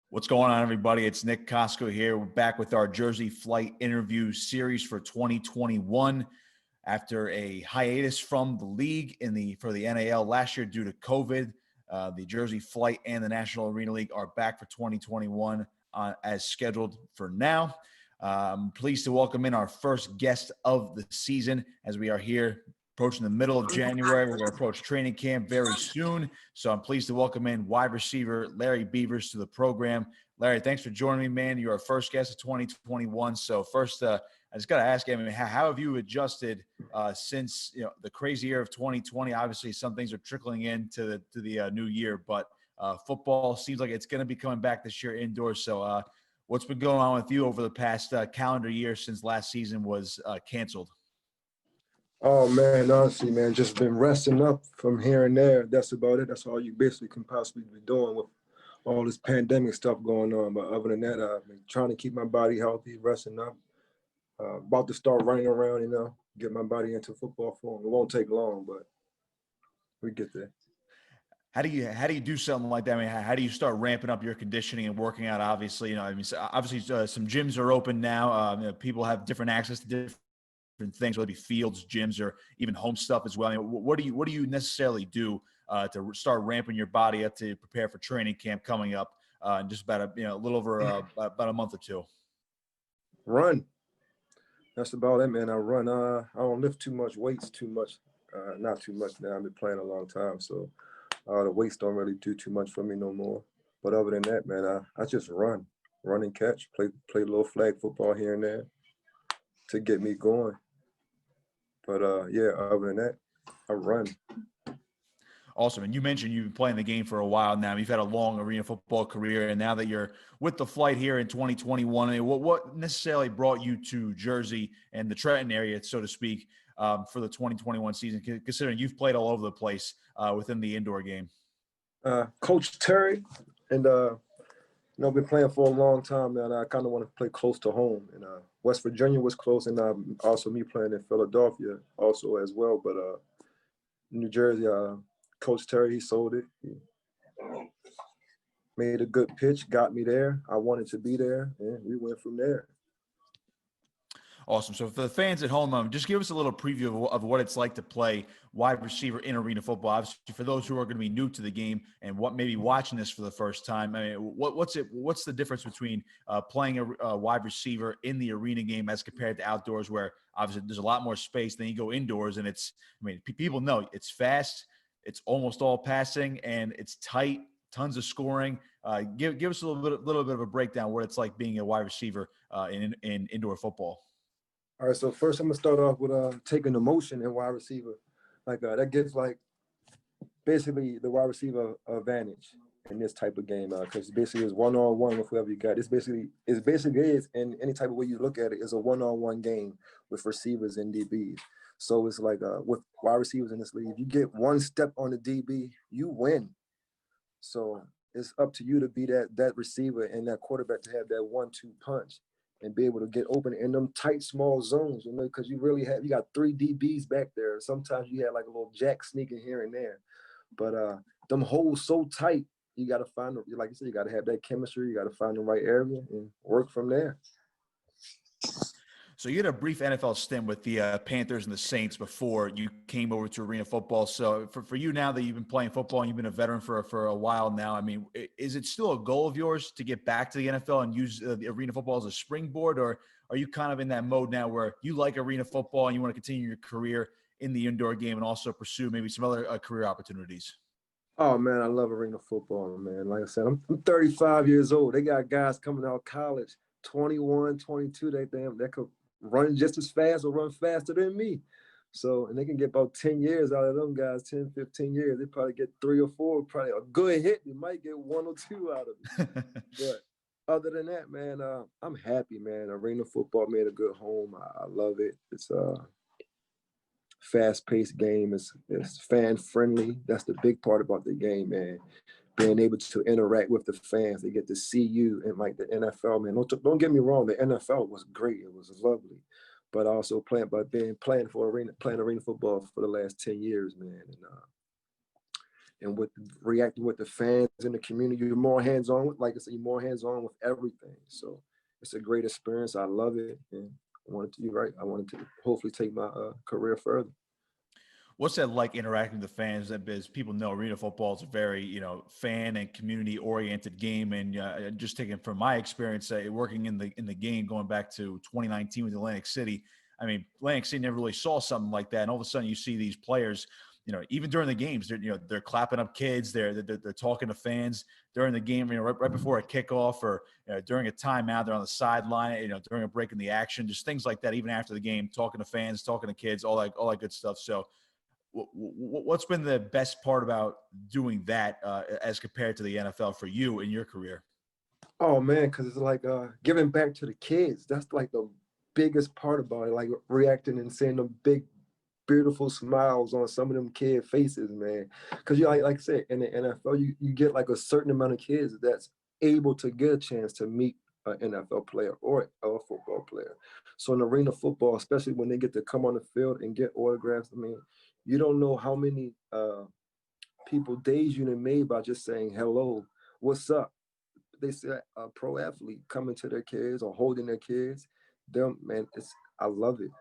What's going on, everybody? It's Nick Kosko here. We're back with our Jersey Flight interview series for 2021 after a hiatus from the league for the NAL last year due to COVID. The Jersey Flight and the National Arena League are back for 2021 as scheduled for now. I'm pleased to welcome in our first guest of the season as we are here approaching the middle of January. We're going to approach training camp very soon. So I'm pleased to welcome in wide receiver Larry Beavers to the program. Larry, thanks for joining me, man. You're our first guest of 2021. So first, I just got to ask you, how have you adjusted since the crazy year of 2020? Obviously, some things are trickling into the new year, but football seems like it's going to be coming back this year indoors. So what's been going on with you over the past calendar year since last season was canceled? Oh, man, honestly, man, just been resting up from here and there. That's about it. That's all you basically can possibly be doing with all this pandemic stuff going on. But other than that, I've been trying to keep my body healthy, resting up. About to start running around, get my body into football form. It won't take long, but we get there. How do you do something like that? How do you start ramping up your conditioning and working out? Obviously, obviously some gyms are open now. People have different access to different things, whether it be fields, gyms, or even home stuff as well. What do you necessarily do to start ramping your body up to prepare for training camp coming up in just about a little over about a month or two? Run. That's about it, man. I run. I don't lift too much weights, not too much now. I've been playing a long time, so the weights don't really do too much for me no more. But other than that, man, I just run and catch, play a little flag football here and there to get me going. But yeah, other than that, I run. Awesome. And you mentioned you've been playing the game for a while now. You've had a long arena football career, and now that you're with the Flight here in 2021, what necessarily brought you to Jersey and the Trenton area, so to speak, for the 2021 season, considering you've played all over the place within the indoor game? Coach Terry, and been playing for a long time now, and I kind of want to play close to home. And West Virginia was close, and also me playing in Philadelphia also as well. But New Jersey, Coach Terry, he sold it. He made a good pitch, got me there. I wanted to be there, and we went from there. Awesome. So for the fans at home, just give us a little preview of what it's like to play wide receiver in arena football. Obviously, for those who are going to be new to the game and what maybe watching this for the first time, what's the difference between playing a wide receiver in the arena game as compared to outdoors, where obviously there's a lot more space than you go indoors, and people know it's fast, it's almost all passing, and it's tight, tons of scoring. Give us a little bit of a breakdown what it's like being a wide receiver in indoor football. All right, so first I'm gonna start off with taking the motion in wide receiver. That gives basically the wide receiver advantage in this type of game because basically it's one-on-one with whoever you got. It basically is, in any type of way you look at it, is a one-on-one game with receivers and DBs. So it's like with wide receivers in this league, if you get one step on the DB, you win. So it's up to you to be that receiver and that quarterback to have that 1-2 punch and be able to get open in them tight, small zones, because you got 3 DBs back there. Sometimes you have like a little jack sneaking here and there. But them holes so tight, you got to find, like you said, you got to have that chemistry. You got to find the right area and work from there. So you had a brief NFL stint with the Panthers and the Saints before you came over to arena football. So for you now that you've been playing football and you've been a veteran for a while now, is it still a goal of yours to get back to the NFL and use the arena football as a springboard, or are you kind of in that mode now where you like arena football and you want to continue your career in the indoor game and also pursue maybe some other career opportunities? Oh, man, I love arena football, man. Like I said, I'm 35 years old. They got guys coming out of college, 21, 22, that could run just as fast or run faster than me. So, and they can get about 10 years out of them guys, 10, 15 years. They probably get 3 or 4, probably a good hit. You might get 1 or 2 out of it. But other than that, man, I'm happy, man. Arena football made a good home. I love it. It's a fast-paced game. It's fan-friendly. That's the big part about the game, man. Being able to interact with the fans. They get to see you. And like the NFL, man, don't get me wrong, the NFL was great. It was lovely. But also playing arena football for the last 10 years, man. And and with reacting with the fans in the community. You're more hands-on with, like I said, you're more hands-on with everything. So it's a great experience. I love it. And I wanted to, you're right, I wanted to hopefully take my career further. What's that like interacting with the fans? As people know, arena football is a very, fan and community oriented game. And just taking from my experience, working in the game, going back to 2019 with Atlantic City. I mean, Atlantic City never really saw something like that. And all of a sudden you see these players, even during the games, they're clapping up kids. They're talking to fans during the game, right before a kickoff or during a timeout, they're on the sideline, during a break in the action, just things like that. Even after the game, talking to fans, talking to kids, all that good stuff. So, what's been the best part about doing that as compared to the NFL for you in your career? Oh man, because it's like giving back to the kids. That's like the biggest part about it. Like reacting and seeing the big, beautiful smiles on some of them kid faces, man. Because you like I said, in the NFL, you get like a certain amount of kids that's able to get a chance to meet an NFL player or a football player. So in arena football, especially when they get to come on the field and get autographs, I mean, you don't know how many people days you done made by just saying hello, what's up. They see a pro athlete coming to their kids or holding their kids. Them, man, I love it.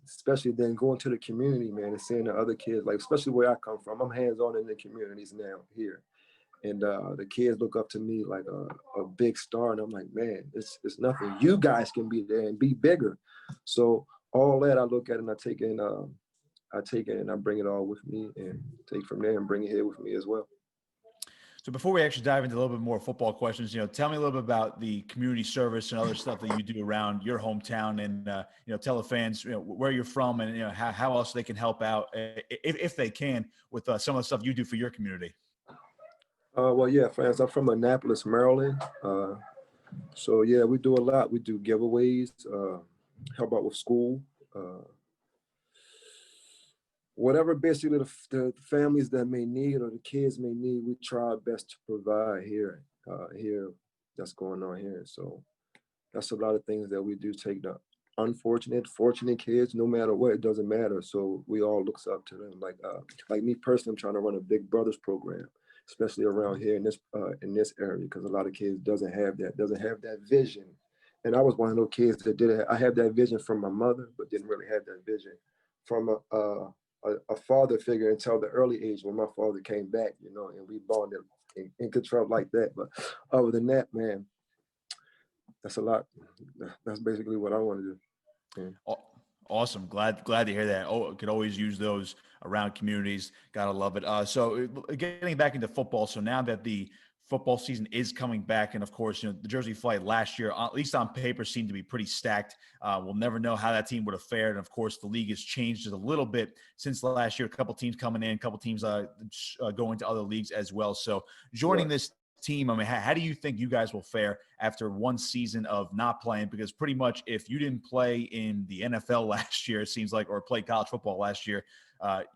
Especially then going to the community, man, and seeing the other kids, like especially where I come from. I'm hands-on in the communities now here. And the kids look up to me like a big star. And I'm like, man, it's nothing. You guys can be there and be bigger. So all that I look at and I take it and I bring it all with me and take from there and bring it here with me as well. So before we actually dive into a little bit more football questions, tell me a little bit about the community service and other stuff that you do around your hometown, and tell the fans where you're from and how else they can help out if they can with some of the stuff you do for your community. Well, yeah, fans, I'm from Annapolis, Maryland. So yeah, we do a lot. We do giveaways, help out with school, whatever basically the families that may need or the kids may need, we try our best to provide here that's going on here. So that's a lot of things that we do. Take the unfortunate, fortunate kids, no matter what, it doesn't matter. So we all looks up to them. Like me personally, I'm trying to run a Big Brothers program, especially around here in this area, because a lot of kids doesn't have that vision. And I was one of those kids that didn't. I had that vision from my mother, but didn't really have that vision from a father figure until the early age when my father came back, and we bonded in control like that. But other than that, man, that's a lot. That's basically what I want to do. Yeah. Awesome. Glad to hear that. Oh, could always use those around communities. Gotta love it. So getting back into football. So now that the football season is coming back, and of course, the Jersey Flight last year, at least on paper, seemed to be pretty stacked. We'll never know how that team would have fared. And of course, the league has changed just a little bit since last year. A couple teams coming in, a couple teams going to other leagues as well. So joining this team, I mean, how do you think you guys will fare after one season of not playing? Because pretty much if you didn't play in the NFL last year, it seems like, or play college football last year,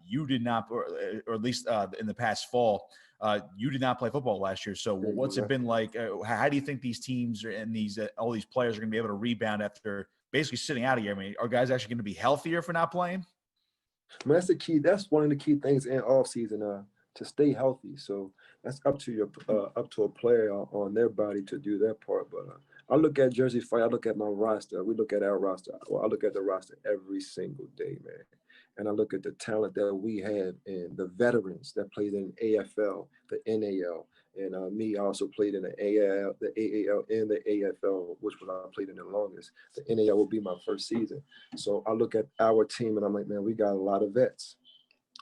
you did not, or at least in the past fall, you did not play football last year. So what's it been like? How do you think these teams and all these players are going to be able to rebound after basically sitting out of here? I mean, are guys actually going to be healthier for not playing? I mean, that's the key. That's one of the key things in off season, to stay healthy. So that's up to a player on their body to do their part. But I look at Jersey Flight. I look at my roster. We look at our roster. Well, I look at the roster every single day, man. And I look at the talent that we have and the veterans that played in AFL, the NAL, and me also played in the AAL, and the AFL, which was I played in the longest. The NAL will be my first season. So I look at our team and I'm like, man, we got a lot of vets.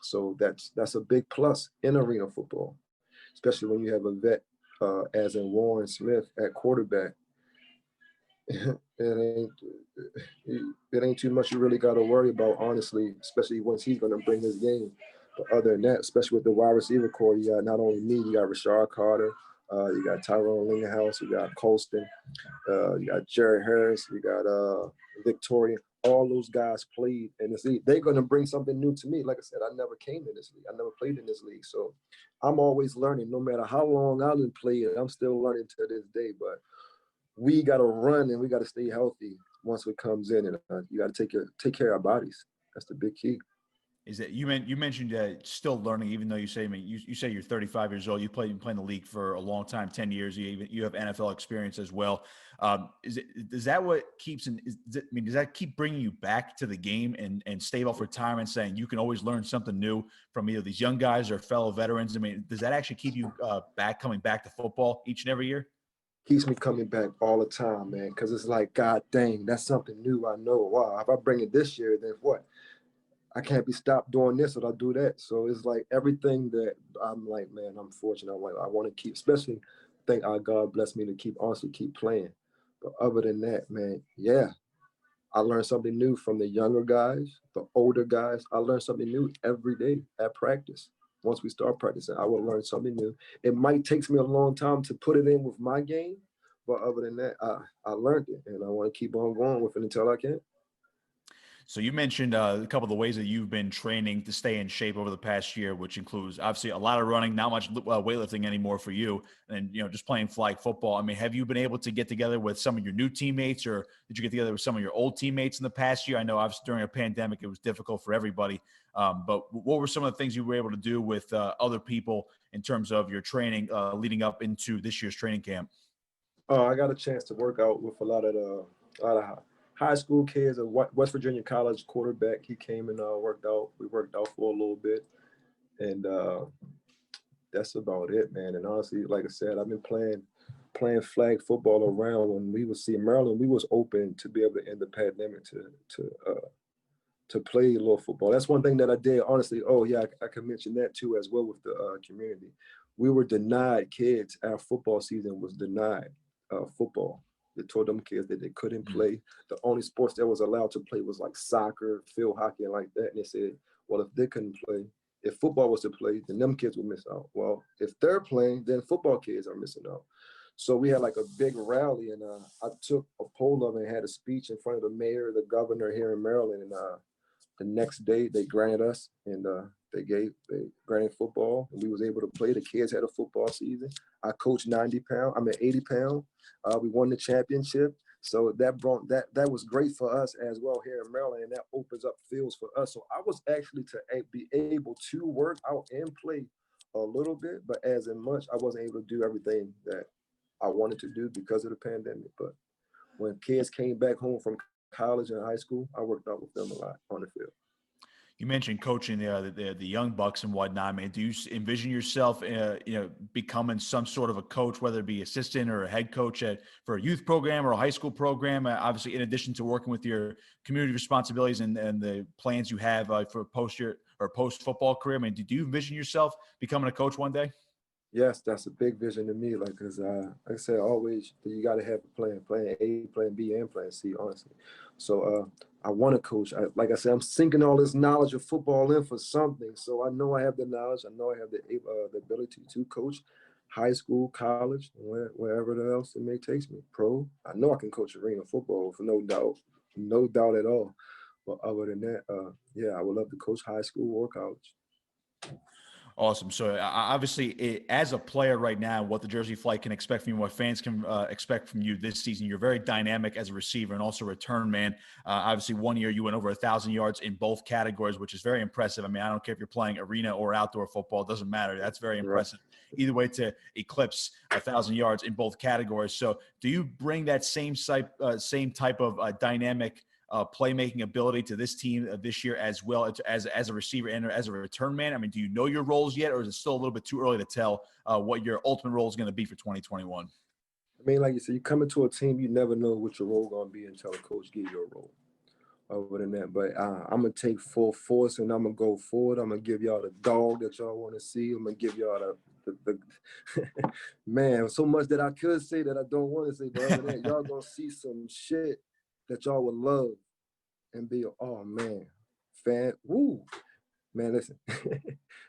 So that's a big plus in arena football, especially when you have a vet, as in Warren Smith at quarterback. it ain't too much you really got to worry about, honestly, especially once he's going to bring his game. But other than that, especially with the wide receiver core, you got not only me, you got Rashard Carter, you got Tyrone Linghouse, you got Colston, you got Jerry Harris, you got Victoria. All those guys played in this league. They're going to bring something new to me. Like I said, I never came in this league. I never played in this league. So I'm always learning. No matter how long I didn't play it, I'm still learning to this day. But we got to run and we got to stay healthy once it comes in. And you got to take care of our bodies. That's the big key. is that you mentioned still learning, even though you say, I mean, you say you're 35 years old. You've been playing the league for a long time, 10 years. You have NFL experience as well. Is that what keeps does that keep bringing you back to the game and stave off retirement, saying you can always learn something new from either these young guys or fellow veterans? I mean, does that actually keep you coming back to football each and every year? Keeps me coming back all the time, man, because it's like, God dang, that's something new. I know. Wow, if I bring it this year, then what? I can't be stopped doing this or I do that. So it's like everything that I'm like, man, I'm fortunate. I'm like, I want to keep, especially thank God bless me to honestly keep playing. But other than that, man, yeah, I learned something new from the younger guys, the older guys. I learned something new every day at practice. Once we start practicing, I will learn something new. It might take me a long time to put it in with my game, but other than that, I learned it and I want to keep on going with it until I can. So you mentioned a couple of the ways that you've been training to stay in shape over the past year, which includes obviously a lot of running, not much weightlifting anymore for you, and just playing flag football. I mean, have you been able to get together with some of your new teammates, or did you get together with some of your old teammates in the past year? I know obviously during a pandemic it was difficult for everybody, but what were some of the things you were able to do with other people in terms of your training leading up into this year's training camp? I got a chance to work out with a lot of high school kids. A West Virginia College quarterback, he came and worked out. We worked out for a little bit, and that's about it, man. And honestly, like I said, I've been playing flag football around. When we was in Maryland, we was open to be able to end the pandemic to play a little football. That's one thing that I did, honestly. Oh yeah, I can mention that too as well with the community. We were denied kids. Our football season was denied football. They told them kids that they couldn't play. The only sports that was allowed to play was like soccer, field hockey, and like that. And they said, well, if they couldn't play, if football was to play, then them kids would miss out. Well, if they're playing, then football kids are missing out. So we had like a big rally, and I took a poll of it and had a speech in front of the mayor, the governor here in Maryland, and the next day they granted us, and they granted football, and we was able to play. The kids had a football season. I coached 90 pound. I'm at 80 pound. We won the championship. So that was great for us as well here in Maryland, and that opens up fields for us. So I was actually to be able to work out and play a little bit, but as in much, I wasn't able to do everything that I wanted to do because of the pandemic. But when kids came back home from college and high school, I worked out with them a lot on the field. You mentioned coaching the young bucks and whatnot. I mean, do you envision yourself, becoming some sort of a coach, whether it be assistant or a head coach for a youth program or a high school program? Obviously, in addition to working with your community responsibilities and the plans you have for post football career. I mean, do you envision yourself becoming a coach one day? Yes, that's a big vision to me. Like, cause like I said, always you got to have a plan A, plan B, and plan C. Honestly, so I want to coach. Like I said, I'm sinking all this knowledge of football in for something. So I know I have the knowledge. I know I have the ability to coach high school, college, wherever else it may take me. Pro, I know I can coach arena football for no doubt at all. But other than that, yeah, I would love to coach high school or college. Awesome. So obviously, as a player right now, what the Jersey Flight can expect from you, what fans can expect from you this season, you're very dynamic as a receiver and also return man. Obviously, one year you went over 1,000 yards in both categories, which is very impressive. I mean, I don't care if you're playing arena or outdoor football; it doesn't matter. That's very impressive. Right. Either way, to eclipse 1,000 yards in both categories. So, do you bring that same type of dynamic playmaking ability to this team this year as well as a receiver and as a return man? I mean, do you know your roles yet, or is it still a little bit too early to tell what your ultimate role is going to be for 2021? I mean, like you said, you come into a team, you never know what your role going to be until a coach gives you a role. Other than that, but I'm going to take full force and I'm going to go forward. I'm going to give y'all the dog that y'all want to see. I'm going to give y'all the man, so much that I could say that I don't want to say, but other than that, y'all going to see some shit that y'all would love and be, oh man, woo. Man, listen,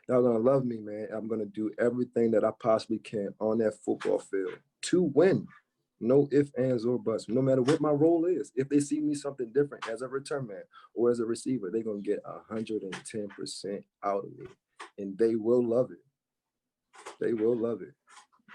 y'all gonna love me, man. I'm gonna do everything that I possibly can on that football field to win. No ifs, ands, or buts. No matter what my role is. If they see me something different as a return man or as a receiver, they're gonna get 110% out of me. And they will love it. They will love it.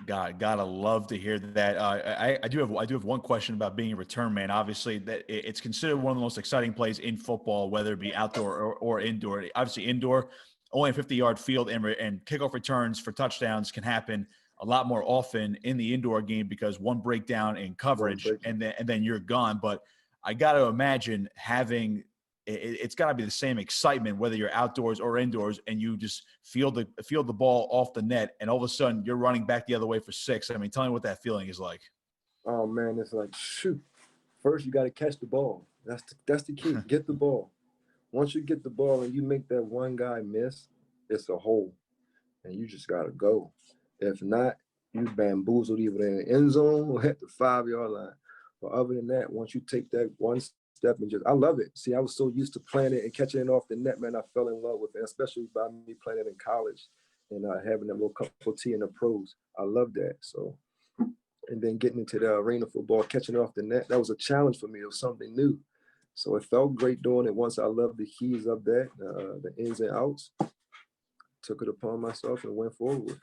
Gotta love to hear that. I do have one question about being a return man. Obviously, that it's considered one of the most exciting plays in football, whether it be outdoor or indoor. Obviously, indoor, only a 50-yard field, and kickoff returns for touchdowns can happen a lot more often in the indoor game because one breakdown in coverage and then you're gone. But I got to imagine having it's got to be the same excitement whether you're outdoors or indoors, and you just feel the ball off the net, and all of a sudden you're running back the other way for 6. I mean, tell me what that feeling is like. Oh man, it's like, shoot. First, you got to catch the ball. That's the key. Get the ball. Once you get the ball and you make that one guy miss, it's a hole, and you just got to go. If not, you bamboozled either in the end zone or at the 5-yard line. But other than that, once you take that one step and I love it. See, I was so used to playing it and catching it off the net, man. I fell in love with it, especially by me playing it in college and having that little cup of tea in the pros. I love that. So, and then getting into the arena football, catching it off the net, that was a challenge for me. It was something new. So it felt great doing it. Once I loved the keys of that, the ins and outs, took it upon myself and went forward with it.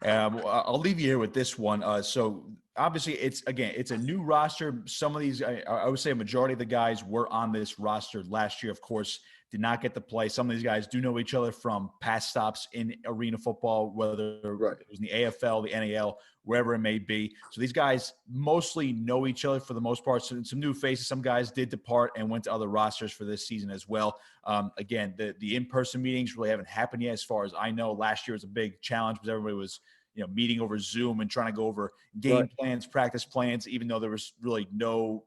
I'll leave you here with this one. So obviously it's a new roster. Some of these, I would say a majority of the guys were on this roster last year, of course, did not get to play. Some of these guys do know each other from past stops in arena football, whether it was in the AFL, the NAL, wherever it may be. So these guys mostly know each other for the most part. So some new faces, some guys did depart and went to other rosters for this season as well. Again, the in-person meetings really haven't happened yet. As far as I know, last year was a big challenge because everybody was, meeting over Zoom and trying to go over game plans, practice plans, even though there was no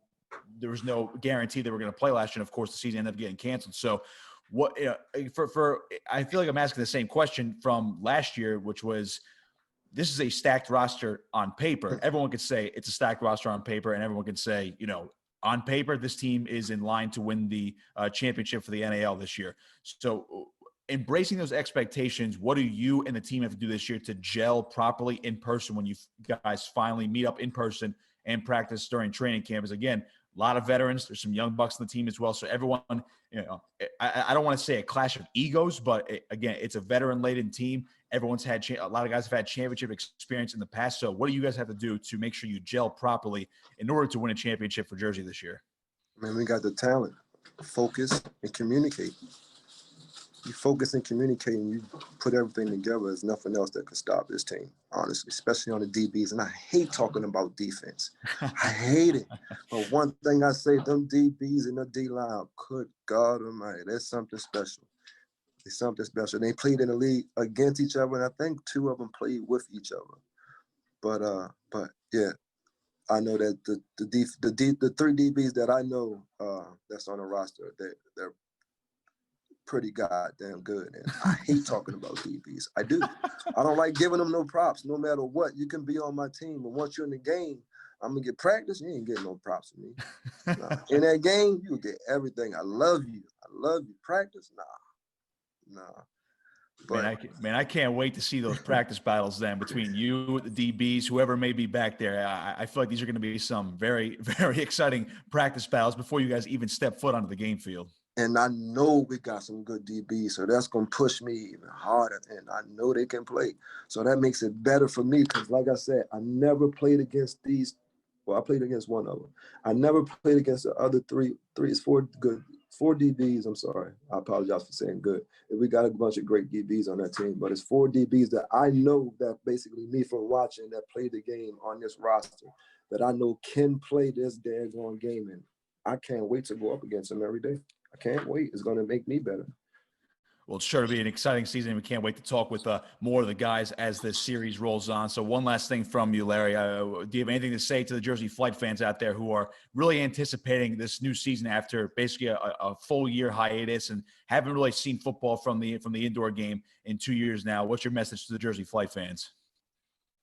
guarantee they were going to play last year. And of course, the season ended up getting canceled. So what, I feel like I'm asking the same question from last year, which was, this is a stacked roster on paper. Everyone could say it's a stacked roster on paper, and everyone could say, on paper, this team is in line to win the championship for the NAL this year. So embracing those expectations, what do you and the team have to do this year to gel properly in person when you guys finally meet up in person and practice during training camp? Is again, a lot of veterans. There's some young bucks on the team as well. So everyone, I don't want to say a clash of egos, but again, it's a veteran-laden team. Everyone's had a lot of guys have had championship experience in the past. So what do you guys have to do to make sure you gel properly in order to win a championship for Jersey this year? Man, we got the talent, focus, and communicate. You focus and communicate, and you put everything together. There's nothing else that could stop this team, honestly, especially on the DBs. And I hate talking about defense. I hate it. But one thing I say, them DBs and the D-line, good God Almighty, there's something special. It's something special. They played in the league against each other, and I think 2 of them played with each other. But yeah, I know that the 3 DBs that I know that's on the roster, they're pretty goddamn good. And I hate talking about DBs. I do. I don't like giving them no props. No matter what, you can be on my team, but once you're in the game, I'm gonna get practice. You ain't getting no props from me. Nah. In that game, you get everything. I love you. Practice, nah. But, man, I can't wait to see those practice battles then between you, the DBs, whoever may be back there. I feel like these are going to be some very, very exciting practice battles before you guys even step foot onto the game field. And I know we got some good DBs, so that's going to push me even harder, and I know they can play. So that makes it better for me because, like I said, I never played against these. Well, I played against one of them. I never played against the other 4 DBs. I'm sorry. I apologize for saying good. We got a bunch of great DBs on that team, but it's 4 DBs that I know that basically me from watching that played the game on this roster that I know can play this daggone game, and I can't wait to go up against them every day. I can't wait. It's going to make me better. Well, it's sure to be an exciting season. We can't wait to talk with more of the guys as this series rolls on. So one last thing from you, Larry. Do you have anything to say to the Jersey Flight fans out there who are really anticipating this new season after basically a full year hiatus and haven't really seen football from the indoor game in 2 years now? What's your message to the Jersey Flight fans?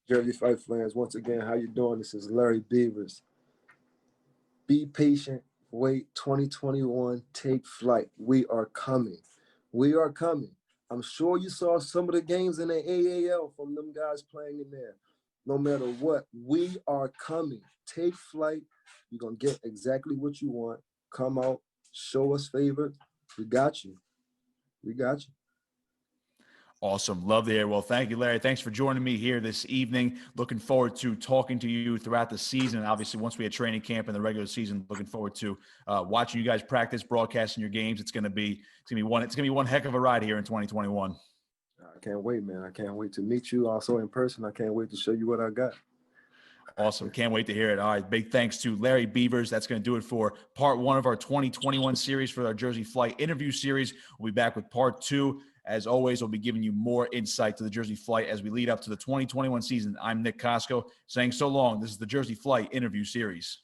Jersey Flight fans, once again, how you doing? This is Larry Beavers. Be patient. Wait, 2021, take flight. We are coming. We are coming. I'm sure you saw some of the games in the AAL from them guys playing in there. No matter what, we are coming. Take flight. You're going to get exactly what you want. Come out, show us favor. We got you. We got you. Awesome. Love to hear. Well, thank you, Larry. Thanks for joining me here this evening. Looking forward to talking to you throughout the season. And obviously, once we had training camp and the regular season, looking forward to watching you guys practice, broadcasting your games. It's gonna be one heck of a ride here in 2021. I can't wait, man. I can't wait to meet you also in person. I can't wait to show you what I got. Awesome. Can't wait to hear it. All right. Big thanks to Larry Beavers. That's going to do it for part 1 of our 2021 series for our Jersey Flight interview series. We'll be back with part 2. As always, we'll be giving you more insight to the Jersey Flight as we lead up to the 2021 season. I'm Nick Kosko saying so long. This is the Jersey Flight interview series.